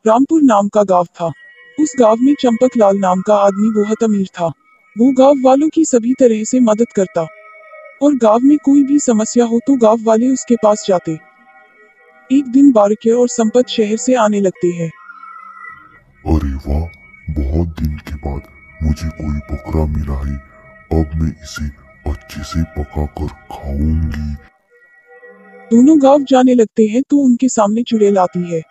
रामपुर नाम का गांव था। उस गांव में चंपक लाल नाम का आदमी बहुत अमीर था। वो गांव वालों की सभी तरह से मदद करता और गांव में कोई भी समस्या हो तो गांव वाले उसके पास जाते। एक दिन बारके और संपत शहर से आने लगते हैं। अरे वाह, बहुत दिन के बाद मुझे कोई बकरा मिला है। अब मैं इसे अच्छे से पकाकर खाऊंगी। दोनों गांव जाने लगते हैं तो उनके सामने चुड़ैल आती है।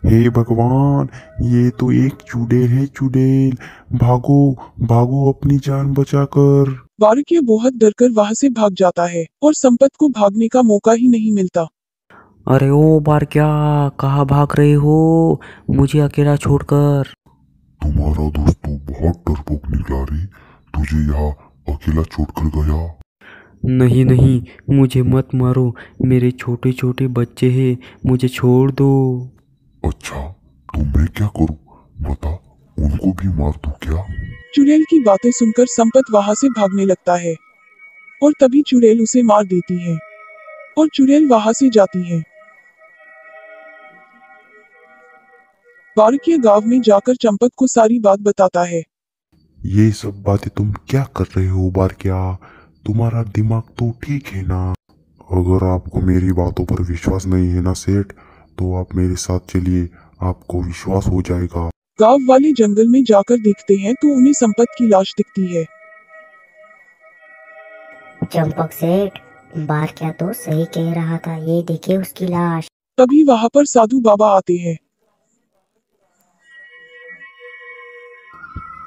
हे भगवान, ये तो एक चुड़ैल है। चुड़ैल, भागो भागो अपनी जान बचाकर। बारके बहुत डरकर वहां से भाग जाता है और संपत को भागने का मौका ही नहीं मिलता। अरे ओ बार क्या, कहाँ भाग रहे हो मुझे अकेला छोड़कर? तुम्हारा दोस्त तो बहुत डरपोक निकला रे, तुझे यहाँ अकेला छोड़कर गया। नहीं नहीं, मुझे मत मारो, मेरे छोटे छोटे बच्चे हैं, मुझे छोड़ दो। अच्छा, तो मैं क्या करूँ बता, उनको भी मार दूँ क्या? चुड़ैल की बातें सुनकर संपत वहां से भागने लगता है और तभी चुड़ैल उसे मार देती है और चुड़ैल वहां से जाती है। बारके गांव में जाकर चंपक को सारी बात बताता है। ये सब बातें तुम क्या कर रहे हो बार क्या? तुम्हारा दिमाग तो ठीक है ना? अगर आपको मेरी बातों पर विश्वास नहीं है ना सेठ, तो आप मेरे साथ चलिए, आपको विश्वास हो जाएगा। गांव वाले जंगल में जाकर देखते हैं तो उन्हें संपत की लाश दिखती है। चंपक सेठ, बार क्या तो सही कह रहा था, ये देखिए उसकी लाश। तभी वहां पर साधु बाबा आते हैं।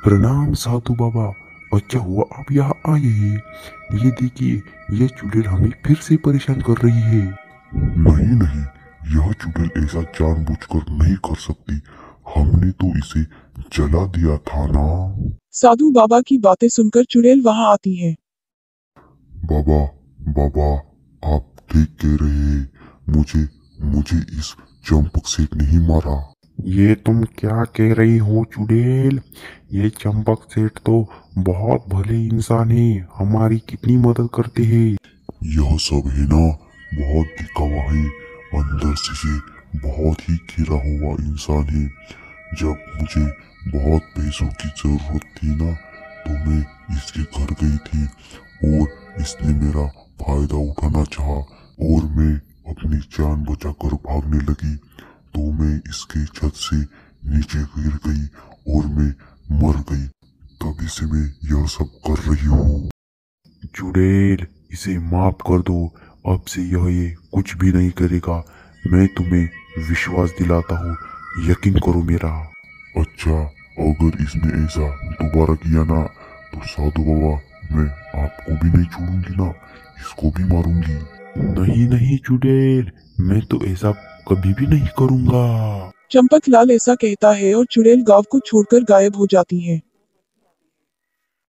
प्रणाम साधु बाबा, अच्छा हुआ आप यहाँ आए हैं। ये देखिए, ये चुड़ैल हमें फिर से परेशान कर रही है। नहीं नहीं, यह चुड़ैल ऐसा जानबूझकर नहीं कर सकती। हमने तो इसे जला दिया था ना। साधु बाबा की बातें सुनकर चुड़ैल वहां आती है। बाबा बाबा, आप ठीक कह रहे हैं। मुझे मुझे इस चंपक से नहीं मारा। ये तुम क्या कह रही हो चुड़ैल? ये चंपक सेठ तो बहुत भले इंसान है, हमारी कितनी मदद करते हैं। यह सब है ना, बहुत दिखावा है। अंदर से ये बहुत ही गिरा हुआ इंसान है। जब मुझे बहुत पैसों की जरूरत थी ना, तो मैं इसके घर गई थी और इसने मेरा फायदा उठाना चाहा और मैं अपनी जान बचाकर भागने लगी तो मैं इसके छत से नीचे गिर गई और मैं मर गई। तभी से मैं यह सब कर रही हूँ। चुड़ैल, इसे माफ कर दो, अब से यह ये कुछ भी नहीं करेगा। मैं तुम्हें विश्वास दिलाता हूँ, यकीन करो मेरा। अच्छा, अगर इसने ऐसा दोबारा किया ना, तो साधु बाबा, मैं आपको भी नहीं छोड़ूंगी ना, इसको भी मारूंगी। नहीं नहीं चुड़ैल, मैं तो ऐसा कभी भी नहीं करूँगा। चंपक लाल ऐसा कहता है और चुड़ैल गांव को छोड़कर गायब हो जाती है।